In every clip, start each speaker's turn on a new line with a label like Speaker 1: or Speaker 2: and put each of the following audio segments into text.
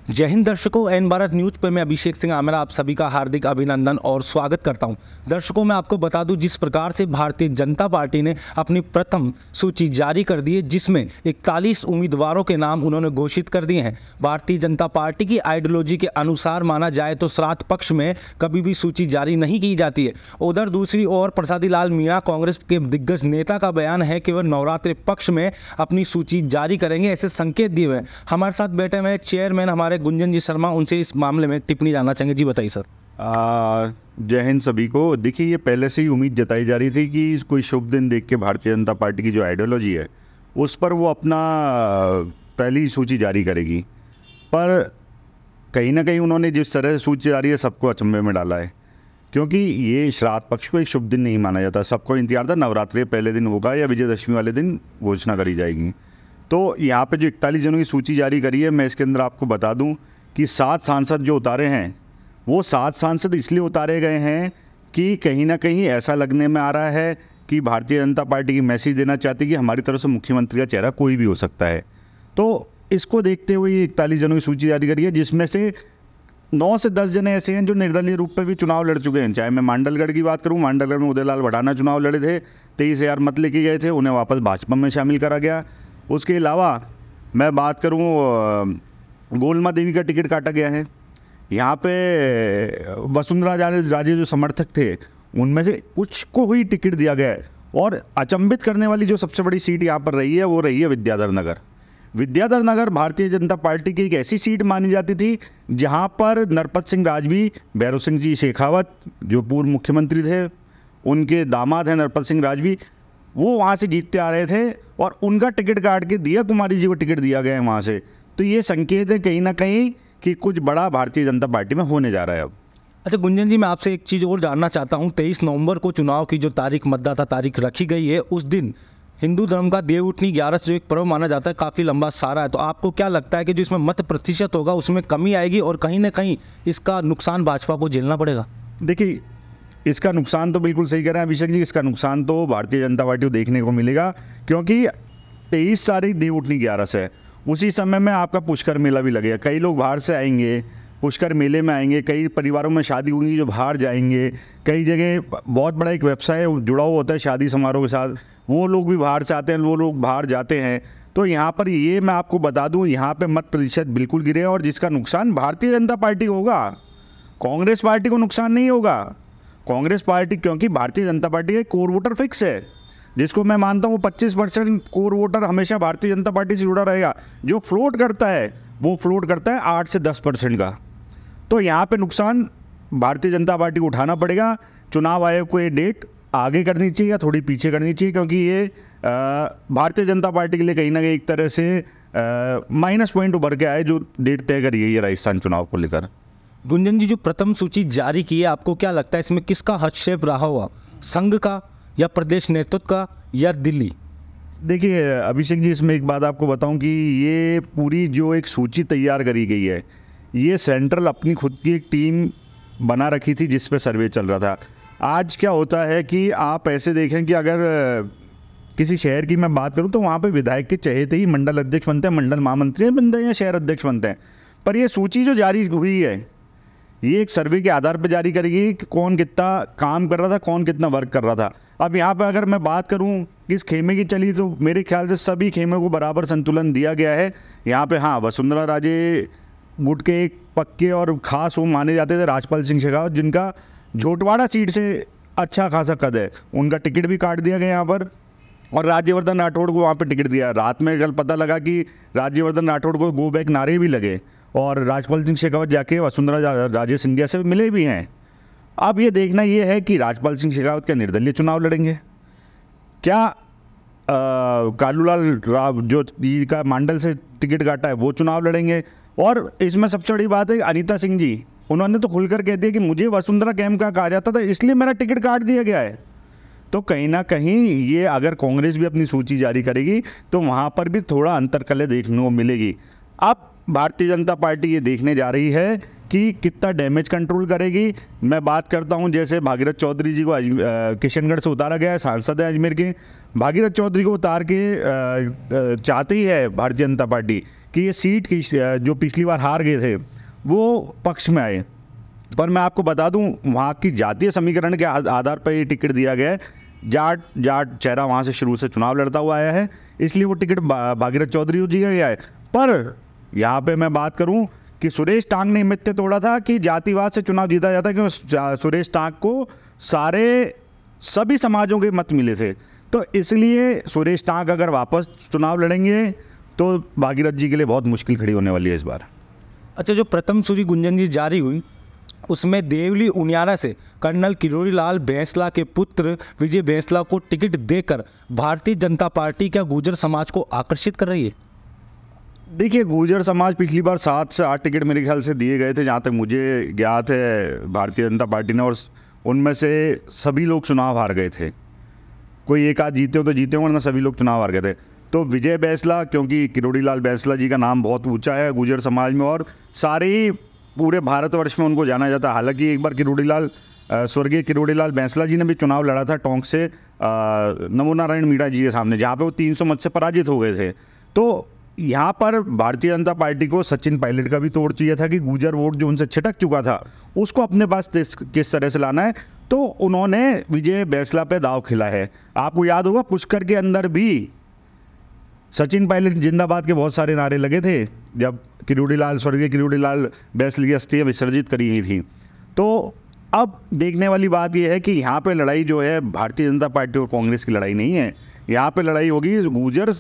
Speaker 1: जय हिंद दर्शकों, N Bharat news पर मैं अभिषेक सिंह आमेरा आप सभी का हार्दिक अभिनंदन और स्वागत करता हूं। दर्शकों, मैं आपको बता दूं जिस प्रकार से भारतीय जनता पार्टी ने अपनी प्रथम सूची जारी कर दी है, जिसमें 41 उम्मीदवारों के नाम उन्होंने घोषित कर दिए हैं। भारतीय जनता पार्टी की आइडियोलॉजी के अनुसार माना जाए तो श्राद्ध पक्ष में कभी भी सूची जारी नहीं की जाती है। उधर दूसरी ओर प्रसादी लाल मीणा कांग्रेस के दिग्गज नेता का बयान है कि वह नवरात्रि पक्ष में अपनी सूची जारी करेंगे, ऐसे संकेत दिए हुए हैं। हमारे साथ बैठे हुए चेयरमैन हमारे गुंजन जी शर्मा, उनसे इस मामले में टिप्पणी जानना चाहेंगे। जी बताइए सर।
Speaker 2: जय हिंद सभी को। देखिए, ये पहले से ही उम्मीद जताई जा रही थी कि कोई शुभ दिन देख के भारतीय जनता पार्टी की जो आइडियोलॉजी है उस पर वो अपना पहली सूची जारी करेगी, पर कहीं ना कहीं उन्होंने जिस तरह से सूची जारी है सबको अचंभे में डाला है, क्योंकि ये श्राद्ध पक्ष को एक शुभ दिन नहीं माना जाता। सबको इंतजार था नवरात्रि पहले दिन होगा या विजयदशमी वाले दिन घोषणा करी जाएगी। तो यहाँ पे जो 41 जनों की सूची जारी करी है, मैं इसके अंदर आपको बता दूं कि 7 सांसद जो उतारे हैं वो 7 सांसद इसलिए उतारे गए हैं कि कहीं ना कहीं ऐसा लगने में आ रहा है कि भारतीय जनता पार्टी की मैसेज देना चाहती है कि हमारी तरफ से मुख्यमंत्री का चेहरा कोई भी हो सकता है। तो इसको देखते हुए ये 41 जनों की सूची जारी करी है, जिसमें से 9 से 10 जने ऐसे हैं जो निर्दलीय रूप में भी चुनाव लड़ चुके हैं। चाहे मैं मांडलगढ़ की बात करूं, मांडलगढ़ में उदयलाल भड़ाना चुनाव लड़े थे, 23,000 मत लेके गए थे, उन्हें वापस भाजपा में शामिल करा गया। उसके अलावा मैं बात करूं, गोलमा देवी का टिकट काटा गया है। यहाँ पे वसुंधरा राजे जो समर्थक थे उनमें से कुछ को ही टिकट दिया गया है। और अचंभित करने वाली जो सबसे बड़ी सीट यहाँ पर रही है वो रही है विद्याधर नगर। विद्याधर नगर भारतीय जनता पार्टी की एक ऐसी सीट मानी जाती थी जहाँ पर नरपत सिंह राजवी, भैरव सिंह जी शेखावत जो पूर्व मुख्यमंत्री थे, उनके दामाद हैं नरपत सिंह राजवी, वो वहाँ से जीतते आ रहे थे और उनका टिकट काट के दिया कुमारी जी को टिकट दिया गया है वहाँ से। तो ये संकेत है कहीं ना कहीं कि कुछ बड़ा भारतीय जनता पार्टी में होने जा रहा है अब।
Speaker 1: अच्छा गुंजन जी, मैं आपसे एक चीज़ और जानना चाहता हूँ। 23 नवंबर को चुनाव की जो तारीख, मतदाता तारीख रखी गई है, उस दिन हिंदू धर्म का देवउठनी 11 जो एक पर्व माना जाता है, काफ़ी लंबा सारा है। तो आपको क्या लगता है कि जो इसमें मत प्रतिशत होगा उसमें कमी आएगी और कहीं ना कहीं इसका नुकसान भाजपा को झेलना पड़ेगा?
Speaker 2: देखिए, इसका नुकसान तो बिल्कुल सही कह रहे हैं अभिषेक जी, इसका नुकसान तो भारतीय जनता पार्टी को देखने को मिलेगा, क्योंकि 23 तारीख देवउठनी 11 से है। उसी समय में आपका पुष्कर मेला भी लगेगा, कई लोग बाहर से आएंगे, पुष्कर मेले में आएंगे, कई परिवारों में शादी होगी जो बाहर जाएंगे, कई जगह बहुत बड़ा एक व्यवसाय जुड़ा हुआ होता है शादी समारोह के साथ, वो लोग भी बाहर से आते हैं, वो लोग बाहर जाते हैं। तो यहाँ पर ये मैं आपको बता दूँ, यहाँ पर मत प्रतिशत बिल्कुल गिरे और जिसका नुकसान भारतीय जनता पार्टी को होगा, कांग्रेस पार्टी को नुकसान नहीं होगा। कांग्रेस पार्टी, क्योंकि भारतीय जनता पार्टी का कोर वोटर फिक्स है, जिसको मैं मानता हूँ 25% कोर वोटर हमेशा भारतीय जनता पार्टी से जुड़ा रहेगा। जो फ्लोट करता है वो फ्लोट करता है 8 से 10% का। तो यहाँ पे नुकसान भारतीय जनता पार्टी को उठाना पड़ेगा। चुनाव आयोग को ये डेट आगे करनी चाहिए या थोड़ी पीछे करनी चाहिए, क्योंकि ये भारतीय जनता पार्टी के लिए कहीं ना कहीं एक तरह से माइनस पॉइंट उभर के आए जो डेट तय करी है ये राजस्थान चुनाव को लेकर।
Speaker 1: गुंजन जी, जो प्रथम सूची जारी की है, आपको क्या लगता है इसमें किसका हस्तक्षेप रहा हुआ, संघ का या प्रदेश नेतृत्व का या दिल्ली?
Speaker 2: देखिए अभिषेक जी, इसमें एक बात आपको बताऊं कि ये पूरी जो एक सूची तैयार करी गई है, ये सेंट्रल अपनी खुद की एक टीम बना रखी थी जिस पे सर्वे चल रहा था। आज क्या होता है कि आप ऐसे देखें कि अगर किसी शहर की मैं बात करूं तो वहाँ पे विधायक के चहेते ही मंडल अध्यक्ष बनते हैं, मंडल महामंत्री बनते हैं या शहर अध्यक्ष बनते हैं। पर ये सूची जो जारी हुई है ये एक सर्वे के आधार पर जारी करेगी कि कौन कितना काम कर रहा था, कौन कितना वर्क कर रहा था। अब यहाँ पे अगर मैं बात करूँ किस खेमे की चली, तो मेरे ख्याल से सभी खेमे को बराबर संतुलन दिया गया है। यहाँ पे हाँ, वसुंधरा राजे गुट के एक पक्के और ख़ास वो माने जाते थे राजपाल सिंह शेखावत, जिनका झोटवाड़ा सीट से अच्छा खासा कद है, उनका टिकट भी काट दिया गया यहाँ पर। और राज्यवर्धन राठौड़ को वहाँ पर टिकट दिया। रात में कल पता लगा कि राज्यवर्धन राठौड़ को गो बैक नारे भी लगे और राजपाल सिंह शेखावत जाके वसुंधरा राजे सिंधिया से मिले भी हैं। अब ये देखना ये है कि राजपाल सिंह शेखावत क्या निर्दलीय चुनाव लड़ेंगे, क्या कालूलाल राव जो का मांडल से टिकट काटा है वो चुनाव लड़ेंगे। और इसमें सबसे बड़ी बात है अनीता सिंह जी, उन्होंने तो खुलकर कह दिया कि मुझे वसुंधरा कैंप का कहा जाता था इसलिए मेरा टिकट काट दिया गया है। तो कहीं ना कहीं ये अगर कांग्रेस भी अपनी सूची जारी करेगी तो वहाँ पर भी थोड़ा अंतर्कलह देखने को मिलेगी। अब भारतीय जनता पार्टी ये देखने जा रही है कि कितना डैमेज कंट्रोल करेगी। मैं बात करता हूं, जैसे भागीरथ चौधरी जी को किशनगढ़ से उतारा गया है, सांसद है अजमेर के। भागीरथ चौधरी को उतार के चाहती है भारतीय जनता पार्टी कि ये सीट की जो पिछली बार हार गए थे वो पक्ष में आए। पर मैं आपको बता दूं, वहाँ की जातीय समीकरण के आधार पर ये टिकट दिया गया है। जाट चेहरा वहाँ से शुरू से चुनाव लड़ता हुआ आया है, इसलिए वो टिकट भागीरथ चौधरी को दिया गया है। पर यहाँ पे मैं बात करूँ कि सुरेश टांग ने मिथ्य तोड़ा था कि जातिवाद से चुनाव जीता जाता, क्योंकि सुरेश टांग को सभी समाजों के मत मिले थे। तो इसलिए सुरेश टांग अगर वापस चुनाव लड़ेंगे तो भागीरथ जी के लिए बहुत मुश्किल खड़ी होने वाली है इस बार।
Speaker 1: अच्छा, जो प्रथम सूची गुंजन जी जारी हुई उसमें देवली उनियारा से कर्नल किरोड़ी लाल बैंसला के पुत्र विजय बैंसला को टिकट देकर भारतीय जनता पार्टी क्या गुर्जर समाज को आकर्षित कर रही है?
Speaker 2: देखिए, गुर्जर समाज पिछली बार 7 से 8 टिकट मेरे ख्याल से दिए गए थे, जहाँ तक मुझे ज्ञात है भारतीय जनता पार्टी ने, और उनमें से सभी लोग चुनाव हार गए थे। कोई एक आध जीते हो तो जीते हो, वरना सभी लोग चुनाव हार गए थे। तो विजय बैंसला, क्योंकि किरोड़ी लाल बैंसला जी का नाम बहुत ऊंचा है गुर्जर समाज में और सारे ही पूरे भारतवर्ष में उनको जाना जाता है। हालांकि एक बार स्वर्गीय किरोड़ी लाल बैंसला जी ने भी चुनाव लड़ा था टोंक से नमो नारायण मीणा जी के सामने, जहाँ पे वो 300 मत से पराजित हो गए थे। तो यहाँ पर भारतीय जनता पार्टी को सचिन पायलट का भी तोड़ चाहिए था कि गुर्जर वोट जो उनसे छिटक चुका था उसको अपने पास किस तरह से लाना है। तो उन्होंने विजय बैंसला पे दाव खिला है। आपको याद होगा पुष्कर के अंदर भी सचिन पायलट जिंदाबाद के बहुत सारे नारे लगे थे जब स्वर्गीय किरोड़ी लाल बैंसला की अस्थियाँ विसर्जित करी गई थी। तो अब देखने वाली बात यह है कि यहाँ पे लड़ाई जो है भारतीय जनता पार्टी और कांग्रेस की लड़ाई नहीं है। यहाँ पे लड़ाई होगी गुर्जर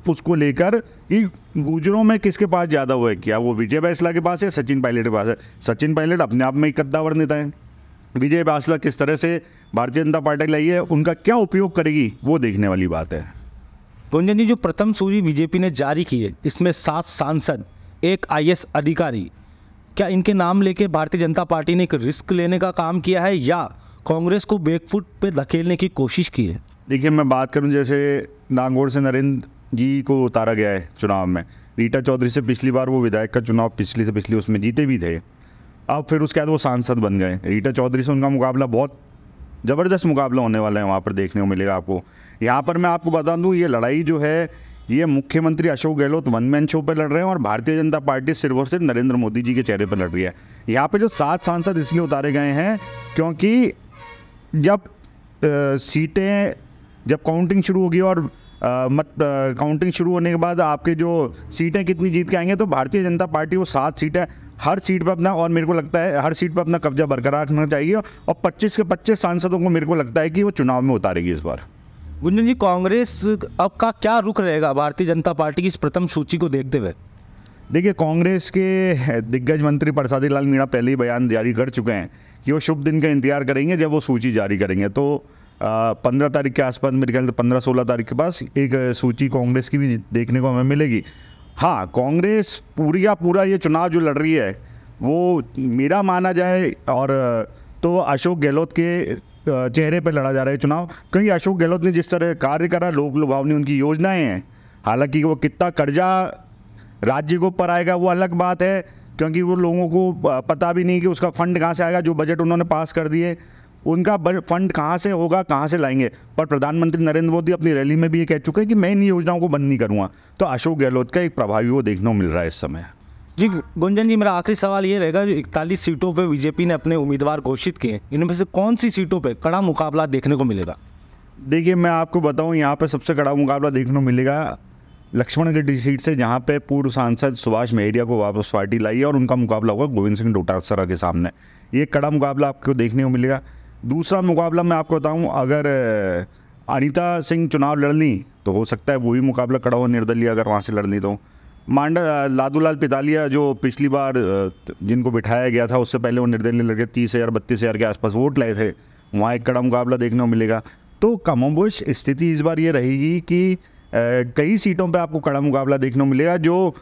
Speaker 2: उसको लेकर कि गुर्जरों में किसके पास ज़्यादा हुआ है, क्या वो विजय बैंसला के पास है, सचिन पायलट के पास है। सचिन पायलट अपने आप में एक कद्दावर नेता है। विजय बैंसला किस तरह से भारतीय जनता पार्टी लाई है, उनका क्या उपयोग करेगी, वो देखने वाली बात है।
Speaker 1: गुंजन जी, जो प्रथम सूची बीजेपी ने जारी की है इसमें 7 सांसद, 1 IAS अधिकारी, क्या इनके नाम लेके भारतीय जनता पार्टी ने एक रिस्क लेने का काम किया है या कांग्रेस को बैकफुट पे धकेलने की कोशिश की है?
Speaker 2: देखिए, मैं बात करूं, जैसे नागौर से नरेंद्र जी को उतारा गया है चुनाव में। रीटा चौधरी से पिछली बार वो विधायक का चुनाव पिछली से पिछली उसमें जीते भी थे, अब फिर उसके बाद वो सांसद बन गए। रीटा चौधरी से उनका मुकाबला बहुत ज़बरदस्त मुकाबला होने वाला है, वहाँ पर देखने को मिलेगा आपको। यहाँ पर मैं आपको बता दूँ, ये लड़ाई जो है ये मुख्यमंत्री Ashok Gehlot one man show पर लड़ रहे हैं और भारतीय जनता पार्टी सिर्फ और सिर्फ नरेंद्र मोदी जी के चेहरे पर लड़ रही है। यहाँ पे जो 7 सांसद इसलिए उतारे गए हैं क्योंकि जब काउंटिंग शुरू होगी और काउंटिंग शुरू होने के बाद आपके जो सीटें कितनी जीत के आएंगे, तो भारतीय जनता पार्टी वो 7 सीटें हर सीट पर अपना, और मेरे को लगता है हर सीट पर अपना कब्जा बरकरार रखना चाहिए और 25 के 25 सांसदों को मेरे को लगता है कि वो चुनाव में उतारेगी इस बार।
Speaker 1: गुंजन जी, कांग्रेस अब का क्या रुख रहेगा भारतीय जनता पार्टी की इस प्रथम सूची को देखते हुए?
Speaker 2: देखिए, कांग्रेस के दिग्गज मंत्री प्रसादी लाल मीणा पहले ही बयान जारी कर चुके हैं कि वो शुभ दिन का इंतजार करेंगे जब वो सूची जारी करेंगे। तो 15 तारीख के आसपास, मेरे ख्याल से 15-16 तारीख के पास एक सूची कांग्रेस की भी देखने को हमें मिलेगी। हाँ, कांग्रेस पूरा ये चुनाव जो लड़ रही है वो मेरा माना जाए और तो अशोक गहलोत के चेहरे पर लड़ा जा रहा है चुनाव, क्योंकि अशोक गहलोत ने जिस तरह कार्य करा, लोक लुभावनी उनकी योजनाएं हैं। हालांकि वो कितना कर्जा राज्य को ऊपर आएगा वो अलग बात है, क्योंकि वो लोगों को पता भी नहीं कि उसका फंड कहाँ से आएगा। जो बजट उन्होंने पास कर दिए उनका फंड कहाँ से होगा, कहाँ से लाएंगे। पर प्रधानमंत्री नरेंद्र मोदी अपनी रैली में भी ये कह चुके हैं कि मैं इन योजनाओं को बंद नहीं करूँगा। तो अशोक गहलोत का एक प्रभावी वो देखने को मिल रहा है इस समय।
Speaker 1: जी गुंजन जी, मेरा आखिरी सवाल ये रहेगा, जो 41 सीटों पे बीजेपी ने अपने उम्मीदवार घोषित किए, इनमें से कौन सी सीटों पे कड़ा मुकाबला देखने को मिलेगा?
Speaker 2: देखिए, मैं आपको बताऊं, यहाँ पे सबसे कड़ा मुकाबला देखने को मिलेगा लक्ष्मणगढ़ सीट से, जहाँ पे पूर्व सांसद सुभाष महरिया को वापस पार्टी लाई है और उनका मुकाबला होगा गोविंद सिंह डोटासरा के सामने। ये कड़ा मुकाबला आपको देखने को मिलेगा। दूसरा मुकाबला मैं आपको बताऊँ, अगर अनीता सिंह चुनाव लड़ ली तो हो सकता है वो भी मुकाबला कड़ा हो, निर्दलीय अगर वहाँ से लड़ ली तो। लादूलाल पितालिया जो पिछली बार जिनको बिठाया गया था उससे पहले वो निर्दलीय लड़के 30,000-32,000 के आसपास वोट लाए थे, वहाँ एक कड़ा मुकाबला देखने को मिलेगा। तो कमोबेश स्थिति इस बार ये रहेगी कि कई सीटों पे आपको कड़ा मुकाबला देखने को मिलेगा। जो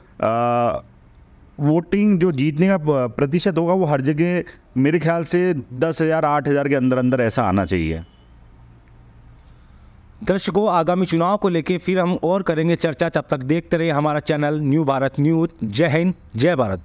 Speaker 2: वोटिंग जो जीतने का प्रतिशत होगा वो हर जगह मेरे ख्याल से 10,000-8,000 के अंदर अंदर ऐसा आना चाहिए।
Speaker 1: दर्शकों, आगामी चुनाव को लेकर फिर हम और करेंगे चर्चा। तब तक देखते रहिए हमारा चैनल न्यू भारत न्यूज़। जय हिंद, जय भारत।